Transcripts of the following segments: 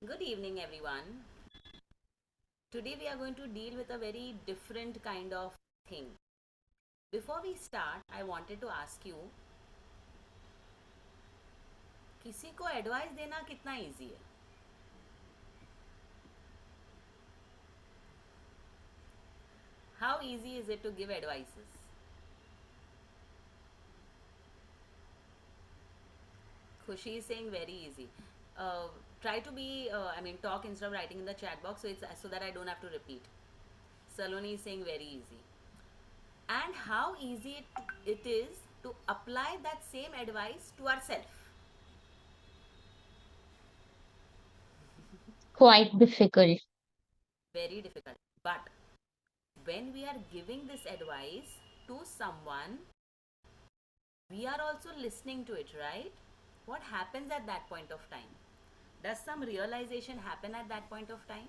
Good evening, everyone. Today we are going to deal with a very different kind of thing. Before we start, I wanted to ask you, किसी को advice देना कितना easy है? How easy is it to give advices? Khushi is saying very easy. Uh, Try to be, talk instead of writing in the chat box so that I don't have to repeat. Saloni is saying very easy. And how easy it is to apply that same advice to ourselves. Quite difficult. Very difficult. But when we are giving this advice to someone, we are also listening to it, right? What happens at that point of time? Does some realization happen at that point of time?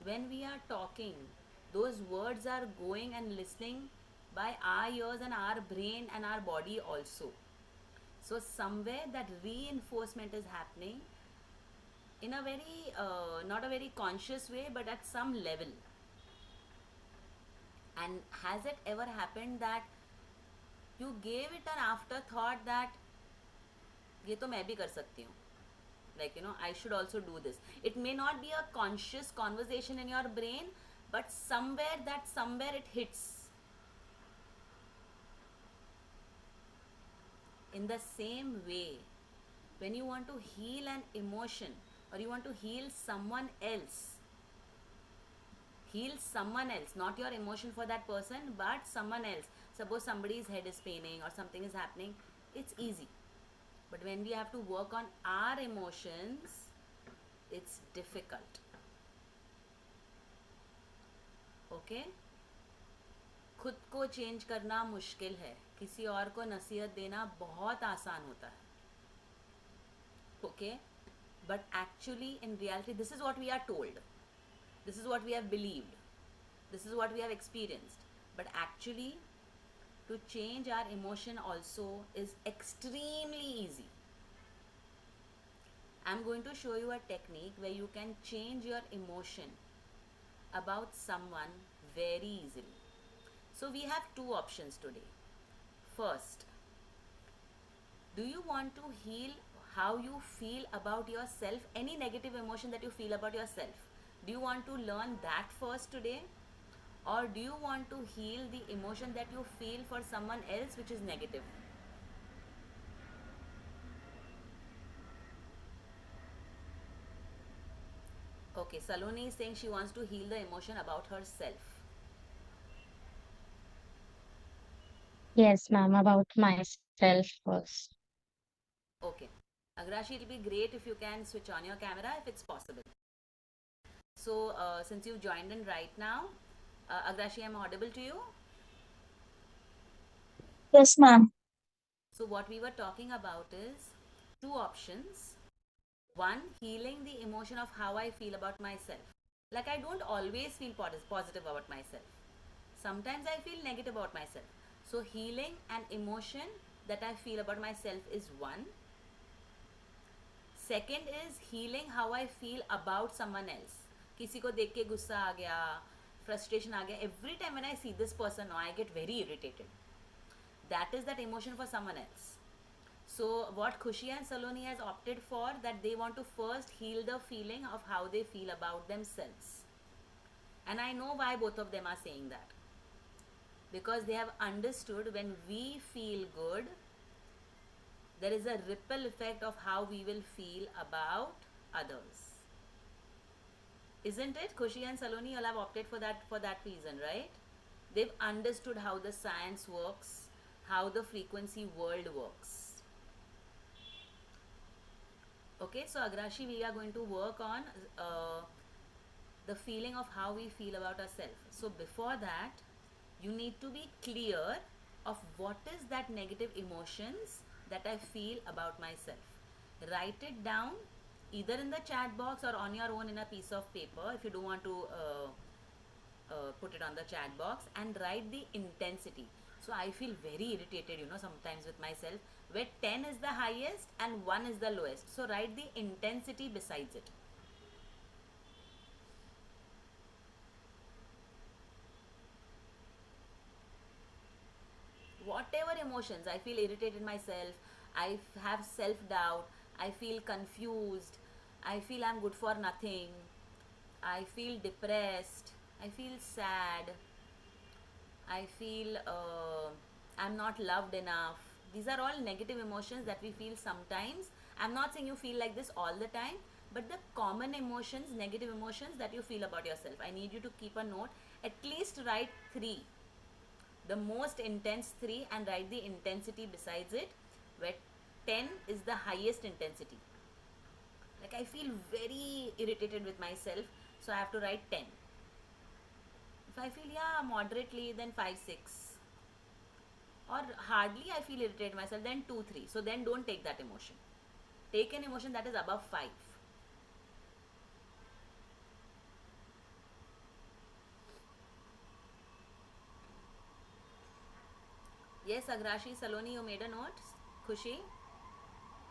When we are talking, those words are going and listening by our ears and our brain and our body also. So, somewhere that reinforcement is happening in a very, not a very conscious way, but at some level. And has it ever happened that you gave it an afterthought that ये तो मैं भी कर सकती हूँ, like I should also do this? It may not be a conscious conversation in your brain, but somewhere it hits. In the same way, when you want to heal an emotion or you want to heal someone else, not your emotion for that person but someone else. Suppose somebody's head is paining or something is happening, it's easy. But when we have to work on our emotions, it's difficult. Okay? खुद को change करना मुश्किल है, किसी और को नसीहत देना बहुत आसान होता है. Okay? But actually, in reality, this is what we are told. This is what we have believed. This is what we have experienced. But actually, to change our emotion also is extremely easy. I'm going to show you a technique where you can change your emotion about someone very easily. So we have two options today. First, do you want to heal how you feel about yourself, any negative emotion that you feel about yourself? Do you want to learn that first today? Or do you want to heal the emotion that you feel for someone else which is negative? Okay, Saloni is saying she wants to heal the emotion about herself. Yes, ma'am, about myself first. Okay. Agrashi, it'll be great if you can switch on your camera if it's possible. So, since you've joined in right now, Agrashi, I'm audible to you. Yes, ma'am. So, what we were talking about is two options. One, healing the emotion of how I feel about myself. Like, I don't always feel positive about myself. Sometimes I feel negative about myself. So, healing an emotion that I feel about myself is one. Second is healing how I feel about someone else. किसी को देख के गुस्सा आ गया, frustration आ गया. Every time when I see this person, I get very irritated. That is that emotion for someone else. So what Khushi and Saloni has opted for, that they want to first heal the feeling of how they feel about themselves. And I know why both of them are saying that. Because they have understood when we feel good, there is a ripple effect of how we will feel about others. Isn't it? Khushi and Saloni all have opted for that reason, right? They've understood how the science works, how the frequency world works. Okay, so Agrashi, we are going to work on the feeling of how we feel about ourselves. So before that, you need to be clear of what is that negative emotions that I feel about myself. Write it down either in the chat box or on your own in a piece of paper if you don't want to put it on the chat box, and write the intensity. So I feel very irritated, sometimes with myself, where 10 is the highest and 1 is the lowest. So write the intensity besides it. Whatever emotions, I feel irritated myself, have self doubt, I feel confused, I feel I'm good for nothing, I feel depressed, I feel sad, I feel I'm not loved enough. These are all negative emotions that we feel sometimes. I'm not saying you feel like this all the time, but the common emotions, negative emotions that you feel about yourself. I need you to keep a note. At least write three, the most intense three, and write the intensity besides it, where 10 is the highest intensity. Like I feel very irritated with myself, so I have to write 10. If I feel, yeah, moderately, then 5, 6. Or hardly I feel irritated myself, then 2, 3. So then don't take that emotion. Take an emotion that is above 5. Yes, Agrashi, Saloni, you made a note. Khushi?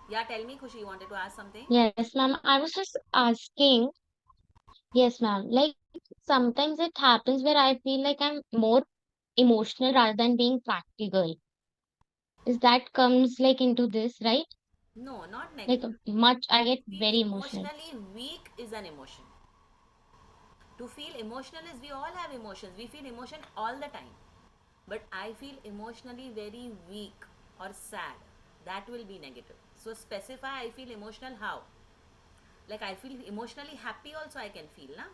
Yeah, tell me, Khushi, you wanted to ask something? Yes, ma'am. I was just asking, yes, ma'am. Like sometimes it happens where I feel like I'm more emotional rather than being practical. Is that comes like into this, right? No, not Like negative. much I To get feel very emotional. emotionally weak is an emotion. To feel emotional is, we all have emotions. We feel emotion all the time. But I feel emotionally very weak or sad. That will be negative. So specify, I feel emotional how? Like I feel emotionally happy also I can feel, na?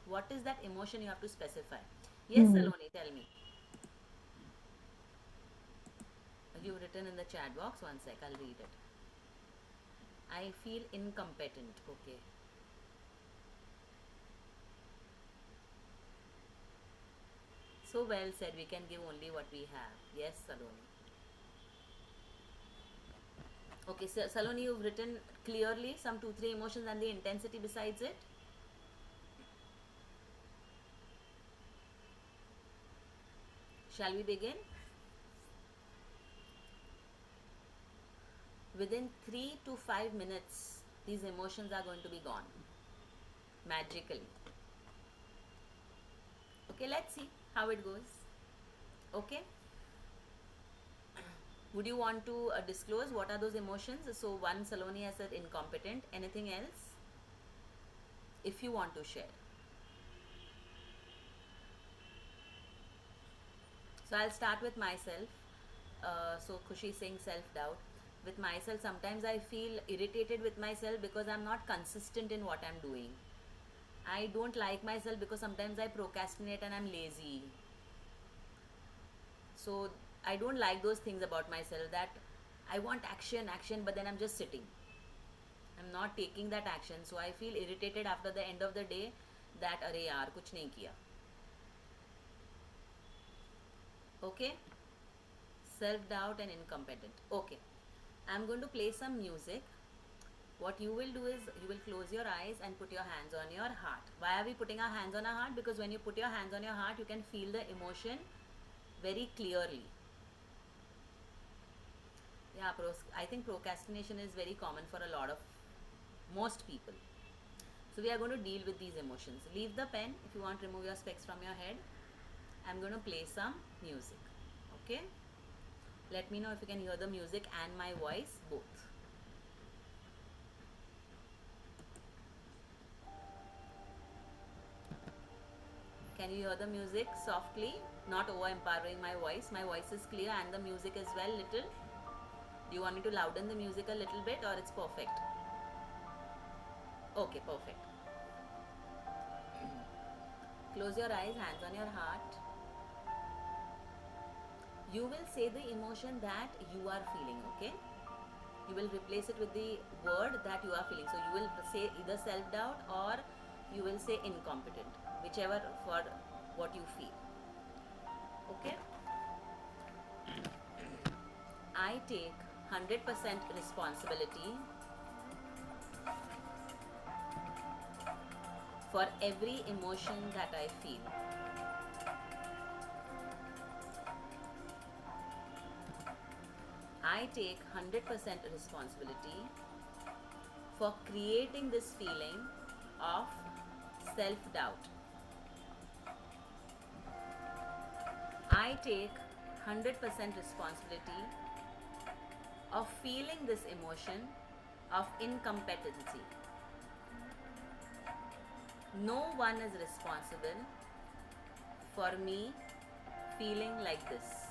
What is that emotion you have to specify? Yes, Hmm. Saloni, tell me. You've written in the chat box. One sec, I'll read it. I feel incompetent. Okay. So well said. We can give only what we have. Yes, Saloni. Okay, so Saloni, you've written clearly some 2, 3 emotions and the intensity besides it. Shall we begin? Within 3 to 5 minutes, these emotions are going to be gone magically. Okay, let's see how it goes. Okay, would you want to disclose what are those emotions? So, one, Saloni has said incompetent. Anything else? If you want to share. So, I'll start with myself. So, Khushi is saying self doubt. With myself, sometimes I feel irritated with myself because I'm not consistent in what I'm doing. I don't like myself because sometimes I procrastinate and I'm lazy. So I don't like those things about myself, that I want action, action, but then I'm just sitting. I'm not taking that action. So I feel irritated after the end of the day that अरे यार कुछ नहीं किया. Okay? Self doubt and incompetent. Okay. I'm going to play some music. What you will do is you will close your eyes and put your hands on your heart. Why are we putting our hands on our heart? Because when you put your hands on your heart, you can feel the emotion very clearly. Yeah, I think procrastination is very common for a lot of most people. So we are going to deal with these emotions. Leave the pen. If you want, remove your specs from your head. I'm going to play some music. Okay? Let me know if you can hear the music and my voice both. Can you hear the music softly? Not over empowering my voice. My voice is clear and the music as well, little. Do you want me to louden the music a little bit or it's perfect? Okay, perfect. Close your eyes, hands on your heart. You will say the emotion that you are feeling, okay? You will replace it with the word that you are feeling. So you will say either self doubt or you will say incompetent, whichever for what you feel. Okay? I take 100% responsibility for every emotion that I feel. I take 100% responsibility for creating this feeling of self doubt. I take 100% responsibility of feeling this emotion of incompetency. No one is responsible for me feeling like this.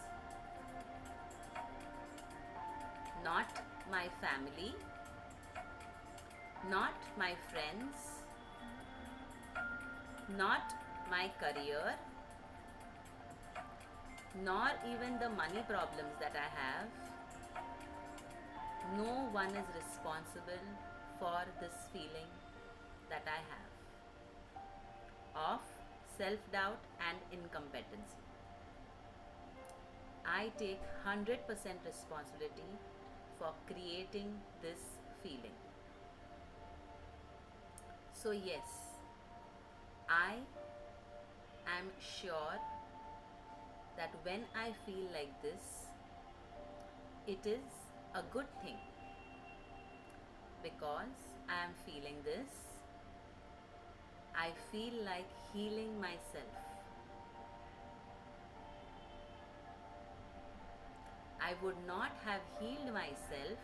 Not my family, not my friends, not my career, nor even the money problems that I have. No one is responsible for this feeling that I have of self doubt and incompetency. I take 100% responsibility for creating this feeling. So, yes, I am sure that when I feel like this, it is a good thing because I am feeling this. I feel like healing myself. I would not have healed myself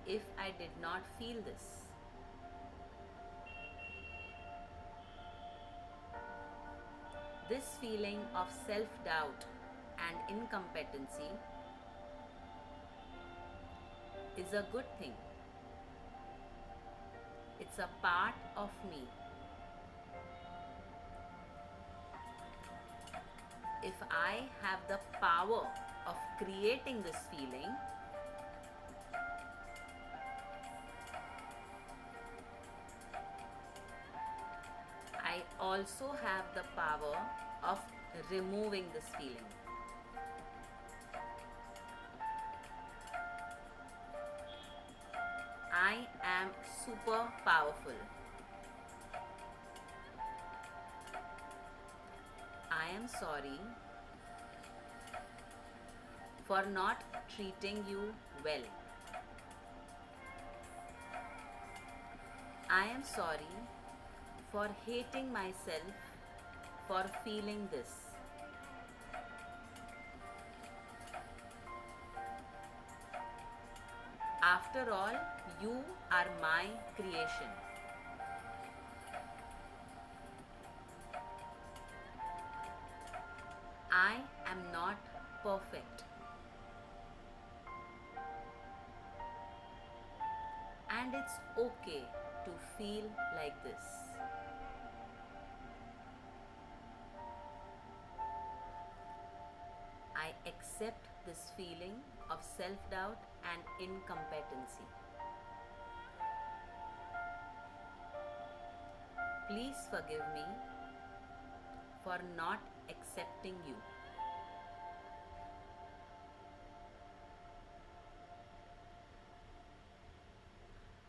if I did not feel this. This feeling of self doubt and incompetency is a good thing. It's a part of me. If I have the power of creating this feeling, I also have the power of removing this feeling. I am super powerful. I am sorry for not treating you well. I am sorry for hating myself for feeling this. After all, you are my creation. I am not perfect. And it's okay to feel like this. I accept this feeling of self doubt and incompetency. Please forgive me for not accepting you.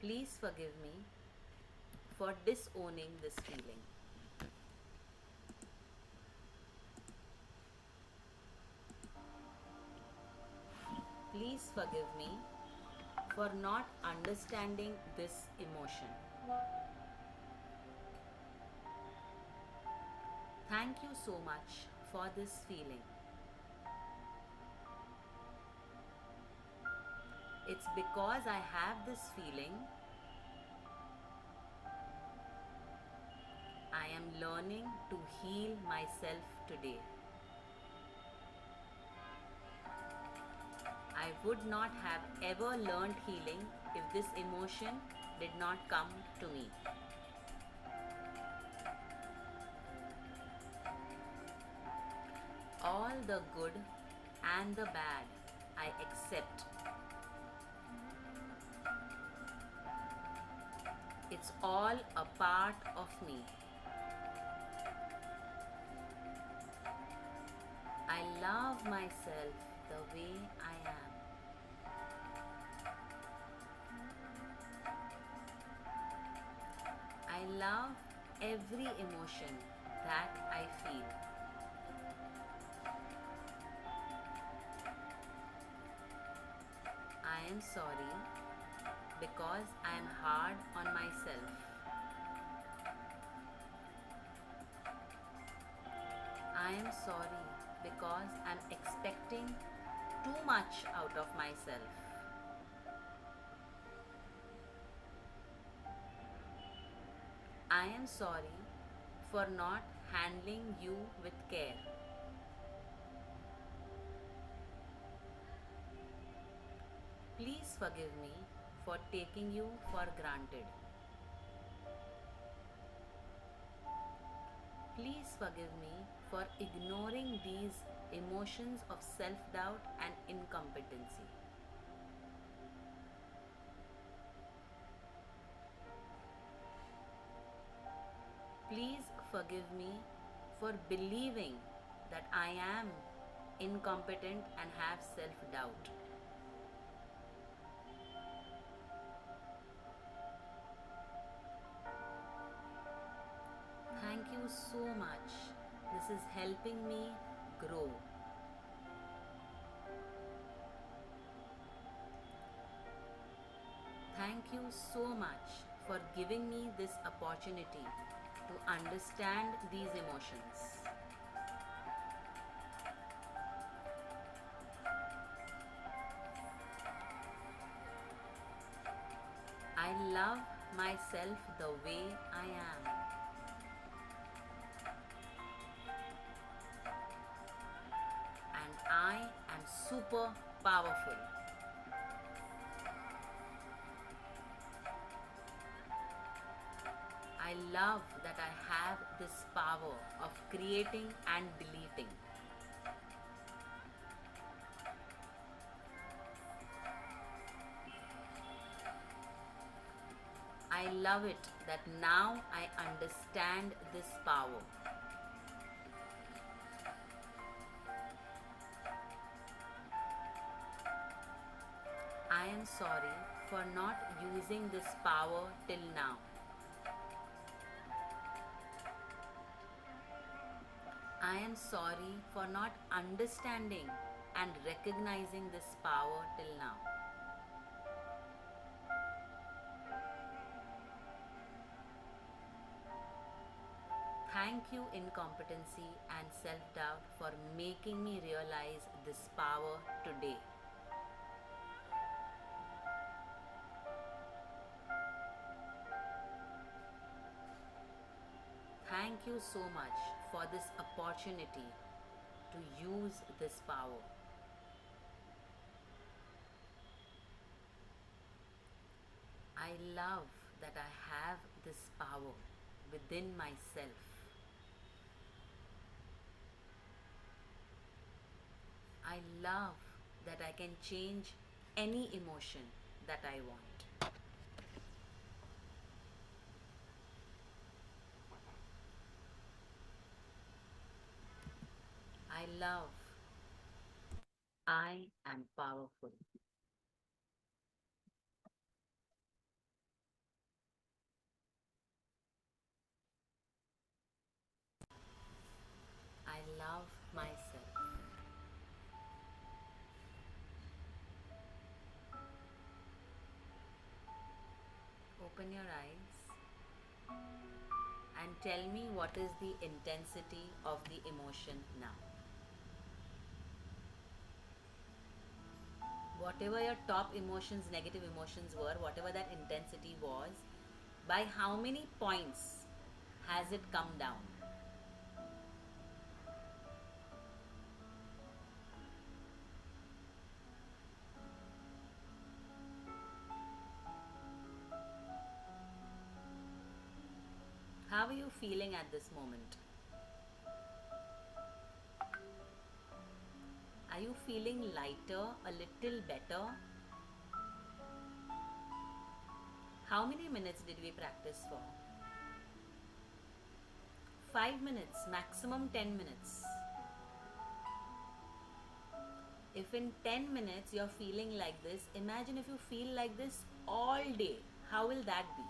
Please forgive me for disowning this feeling. Please forgive me for not understanding this emotion. Thank you so much for this feeling. It's because I have this feeling I am learning to heal myself today. I would not have ever learned healing if this emotion did not come to me. All the good and the bad I accept. It's all a part of me. I love myself the way I am. I love every emotion that I feel. I am sorry because I am hard on myself. I am sorry because I'm expecting too much out of myself. I am sorry for not handling you with care. Please forgive me for taking you for granted. Please forgive me for ignoring these emotions of self doubt and incompetency. Please forgive me for believing that I am incompetent and have self doubt. Thank you so much. This is helping me grow. Thank you so much for giving me this opportunity to understand these emotions. I love myself the way I am. And I am super powerful. I love that I have this power of creating and deleting. I love it that now I understand this power. I am sorry for not using this power till now. I am sorry for not understanding and recognizing this power till now. Thank you, incompetency and self doubt, for making me realize this power today. Thank you so much for this opportunity to use this power. I love that I have this power within myself. I love that I can change any emotion that I want. I love I am powerful. I love myself. Open your eyes and tell me what is the intensity of the emotion now. Whatever your top emotions, negative emotions were, whatever that intensity was, by how many points has it come down? How are you feeling at this moment? Are you feeling lighter, a little better? How many minutes did we practice for? 5 minutes, maximum 10 minutes. If in 10 minutes you're feeling like this, imagine if you feel like this all day. How will that be?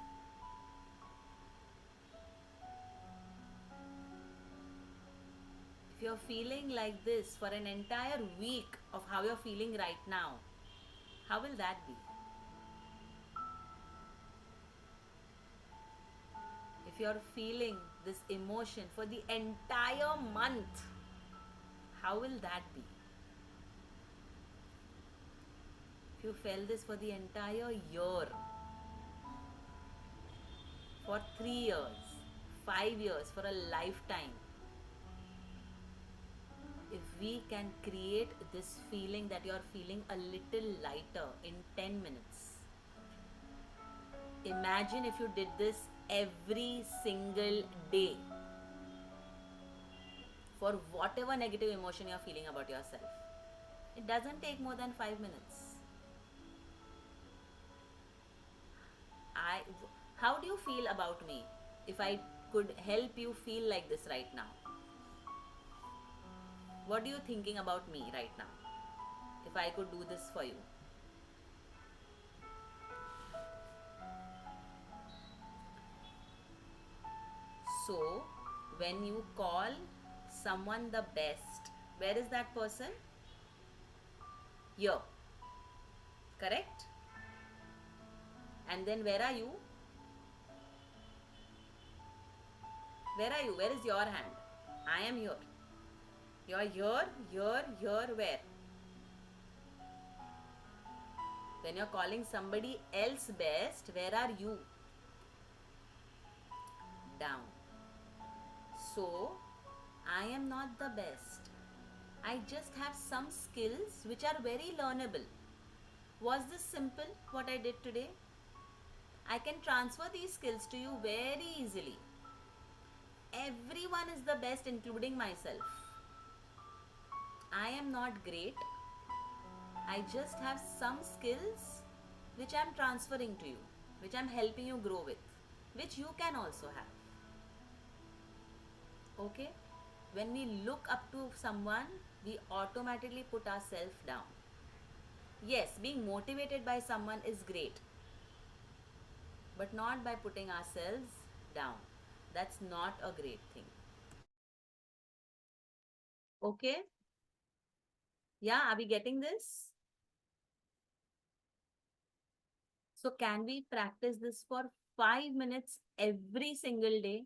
If you're feeling like this for an entire week of how you're feeling right now, How will that be? If you're feeling this emotion for the entire month, how will that be? If you felt this for the entire year, for 3 years, 5 years, for a lifetime, if we can create this feeling that you're feeling a little lighter in 10 minutes, imagine if you did this every single day for whatever negative emotion you're feeling about yourself. It doesn't take more than 5 minutes. I, how do you feel about me if I could help you feel like this right now? What are you thinking about me right now if I could do this for you? So, when you call someone the best, where is that person? Here. Correct? And then where are you? Where are you? Where is your hand? I am here. You're here, where? When you're calling somebody else best, where are you? Down. So, I am not the best. I just have some skills which are very learnable. Was this simple what I did today? I can transfer these skills to you very easily. Everyone is the best, including myself. I am not great. I just have some skills which I am transferring to you, which I am helping you grow with, which you can also have. Okay? When we look up to someone, we automatically put ourselves down. Yes, being motivated by someone is great, but not by putting ourselves down. That's not a great thing. Okay? Yeah, are we getting this? So, can we practice this for 5 minutes every single day?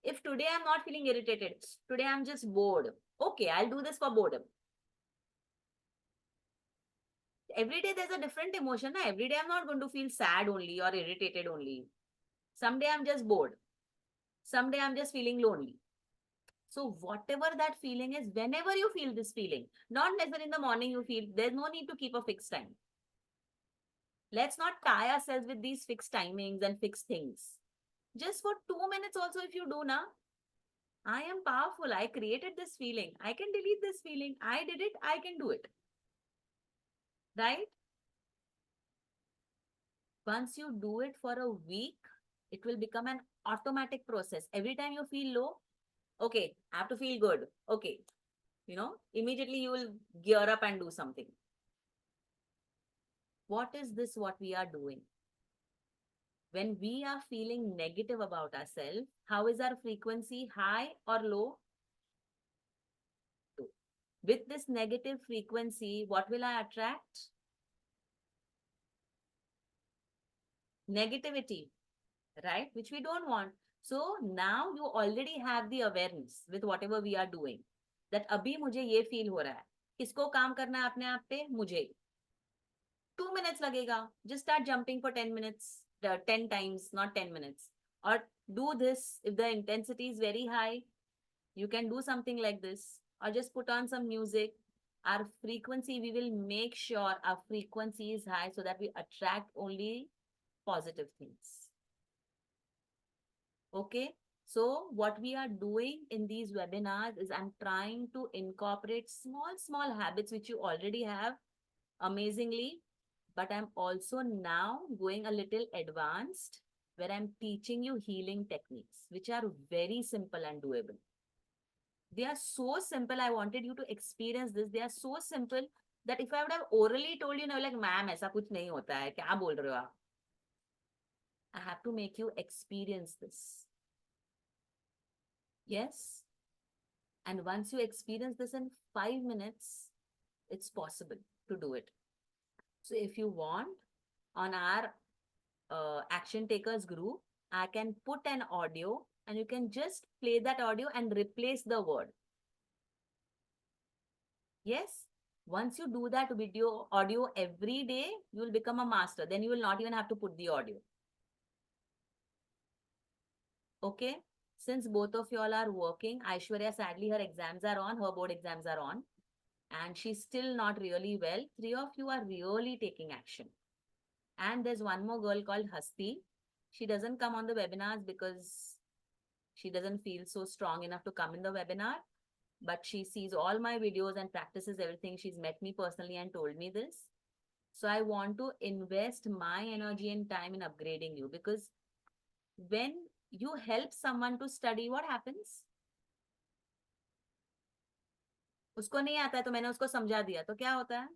If today I'm not feeling irritated, today I'm just bored. Okay, I'll do this for boredom. Every day there's a different emotion. Na? Every day I'm not going to feel sad only or irritated only. Someday I'm just bored. Someday I'm just feeling lonely. So whatever that feeling is, whenever you feel this feeling, not necessarily in the morning you feel, there's no need to keep a fixed time. Let's not tie ourselves with these fixed timings and fixed things. Just for 2 minutes also if you do now, I am powerful. I created this feeling. I can delete this feeling. I did it. I can do it. Right? Once you do it for a week, it will become an automatic process. Every time you feel low, okay, I have to feel good. Okay, immediately you will gear up and do something. What is this what we are doing? When we are feeling negative about ourselves, how is our frequency, high or low? With this negative frequency, what will I attract? Negativity, right? Which we don't want. So now you already have the awareness with whatever we are doing. That अभी मुझे ये feel हो रहा है. किसको काम करना है अपने आप पे? मुझे. 2 minutes लगेगा. Just start jumping for 10 minutes, 10 times, not 10 minutes. Or do this if the intensity is very high. You can do something like this. Or just put on some music. Our frequency, we will make sure our frequency is high so that we attract only positive things. Okay. So what we are doing in these webinars is I'm trying to incorporate small habits which you already have amazingly, but I'm also now going a little advanced where I'm teaching you healing techniques, which are very simple and doable. They are so simple. I wanted you to experience this. They are so simple that if I would have orally told you, like, ma'am, ऐसा कुछ नहीं होता है, क्या बोल रहे हो आप? I have to make you experience this. Yes. And once you experience this in 5 minutes, it's possible to do it. So if you want, on our action takers group, I can put an audio and you can just play that audio and replace the word. Yes. Once you do that video audio every day, you will become a master. Then you will not even have to put the audio. Okay. Since both of y'all are working, Aishwarya, sadly, her exams are on, her board exams are on, and she's still not really well. Three of you are really taking action. And there's one more girl called Hasti. She doesn't come on the webinars because she doesn't feel so strong enough to come in the webinar, but she sees all my videos and practices everything. She's met me personally and told me this. So I want to invest my energy and time in upgrading you, because when you help someone to study, what happens? उसको नहीं आता है तो मैंने उसको समझा दिया तो क्या होता है?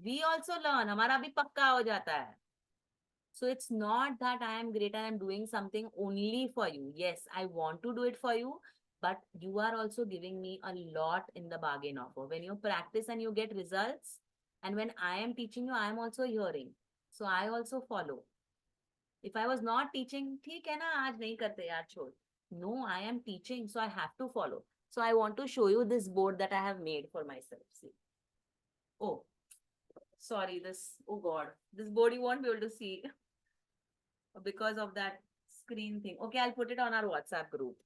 We also learn. हमारा भी पक्का हो जाता है. So it's not that I am great and I'm doing something only for you. Yes, I want to do it for you, but you are also giving me a lot in the bargain offer. When you practice and you get results, and when I am teaching you, I am also hearing. So I also follow. If I was not teaching, ठीक है ना, आज नहीं करते यार छोड़. No, I am teaching, so I have to follow. So I want to show you this board that I have made for myself. See. Oh, sorry, this, oh God, this board you won't be able to see because of that screen thing. Okay, I'll put it on our WhatsApp group.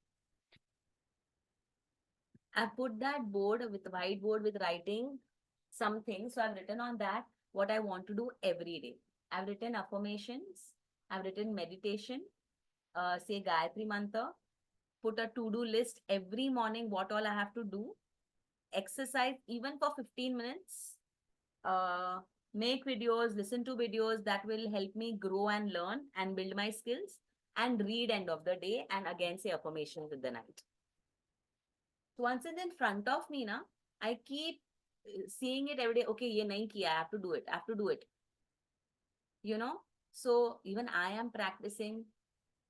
I've put that board with whiteboard with writing something. So I've written on that what I want to do every day. I've written affirmations. I've written meditation. Say Gayatri Mantra. Put a to-do list every morning, what all I have to do. Exercise even for 15 minutes. Make videos, listen to videos that will help me grow and learn and build my skills, and read end of the day, and again say affirmations in the night. So once it's in front of me, na, I keep seeing it every day. Okay, ye nahi kiya, I have to do it. I have to do it. You know? So even I am practicing.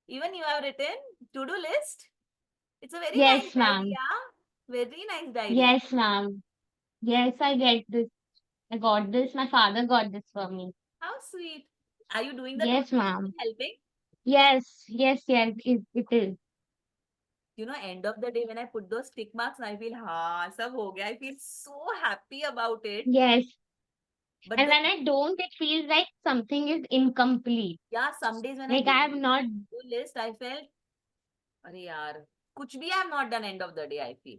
Even you have written to-do list. It's a very nice Yes, ma'am. idea. Very nice diary. Yes, ma'am. Yes, I get this. I got this. My father got this for me. How sweet. Are you doing the Yes, to-do list and ma'am. helping? Yes, yes, yes, it is. You know, end of the day, when I put those tick marks, I feel, ha, sab ho gaya. I feel so happy about it. Yes. But And the, when I don't, it feels like something is incomplete. yeah, some days when I Like I have didn't do not, the to-do list, I felt, अरे यार, कुछ भी I have not done end of the day, I feel.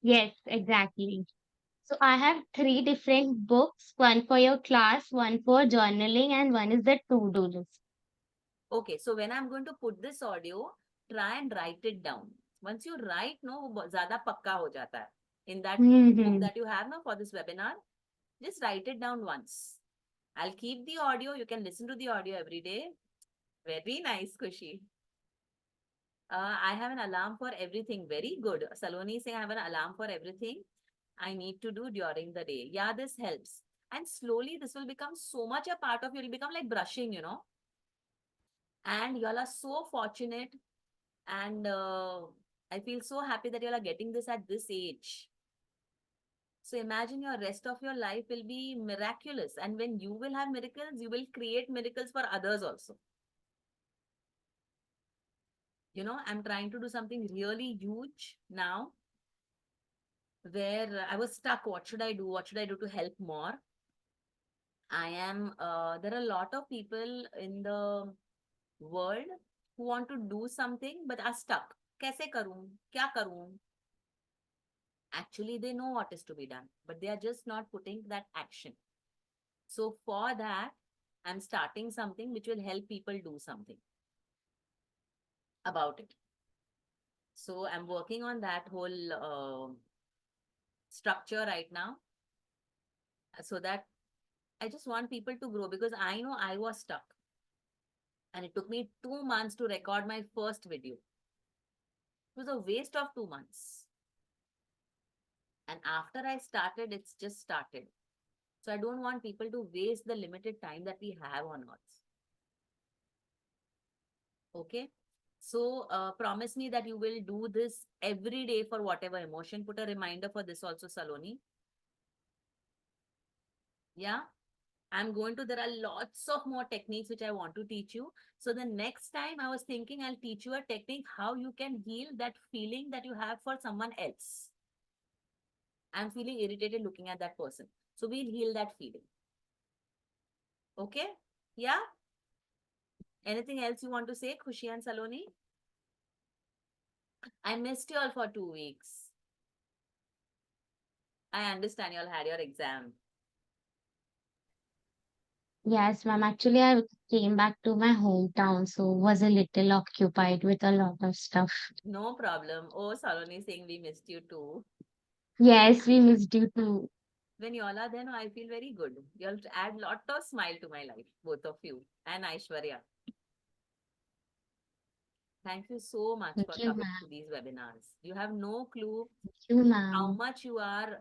yes, exactly. So I have three different books, one for your class, one for journaling, and one is the to-do list. Okay, so when I'm going to put this audio, try and write it down. Once you write, no, वो ज़्यादा पक्का हो जाता है. In that book Mm-hmm. that you have now for this webinar, just write it down once. I'll keep the audio. You can listen to the audio every day. Very nice, Kushi. I have an alarm for everything. Very good. Saloni is saying I have an alarm for everything I need to do during the day. Yeah, this helps. And slowly this will become so much a part of you. It'll become like brushing, you know. And y'all are so fortunate. And I feel so happy that y'all are getting this at this age. So imagine your rest of your life will be miraculous. And when you will have miracles, you will create miracles for others also. You know, I'm trying to do something really huge now where I was stuck. What should I do? What should I do to help more? There are a lot of people in the world who want to do something but are stuck. Kaise karoon? Kya karoon? Actually, they know what is to be done, but they are just not putting that action. So for that, I'm starting something which will help people do something about it. So I'm working on that whole structure right now, so that I just want people to grow, because I know I was stuck. And it took me 2 months to record my first video. It was a waste of 2 months. And after I started, it's just started. So I don't want people to waste the limited time that we have on earth. Okay? So promise me that you will do this every day for whatever emotion. Put a reminder for this also, Saloni. Yeah. I'm going to, there are lots of more techniques which I want to teach you. So the next time I was thinking I'll teach you a technique how you can heal that feeling that you have for someone else. I'm feeling irritated looking at that person. So we'll heal that feeling. Okay? Yeah? Anything else you want to say, Khushi and Saloni? I missed you all for 2 weeks. I understand you all had your exam. Yes, ma'am. Actually, I came back to my hometown, so was a little occupied with a lot of stuff. No problem. Oh, Saloni saying we missed you too. Yes, we missed you too. When you all are there, no, I feel very good. You all add lot of smile to my life, both of you and Aishwarya. Thank you so much for Thank you, coming to ma'am. these webinars. You have no clue Thank you, how ma'am. much you are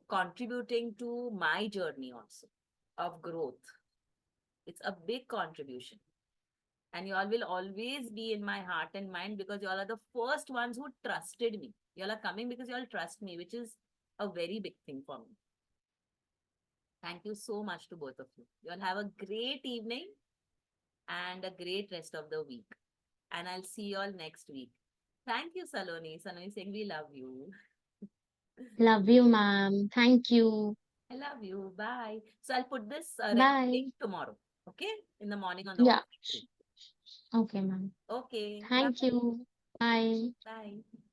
contributing to my journey also of growth. It's a big contribution. And you all will always be in my heart and mind because you all are the first ones who trusted me. You all are coming because you all trust me, which is a very big thing for me. Thank you so much to both of you. You all have a great evening and a great rest of the week. And I'll see you all next week. Thank you, Saloni. Saloni saying we love you. Love you, ma'am. Thank you. I love you. Bye. So I'll put this recording Bye. tomorrow. Okay? In the morning on the Yeah. WhatsApp group. Okay, ma'am. Okay. Bye. Thank you. Bye. Bye.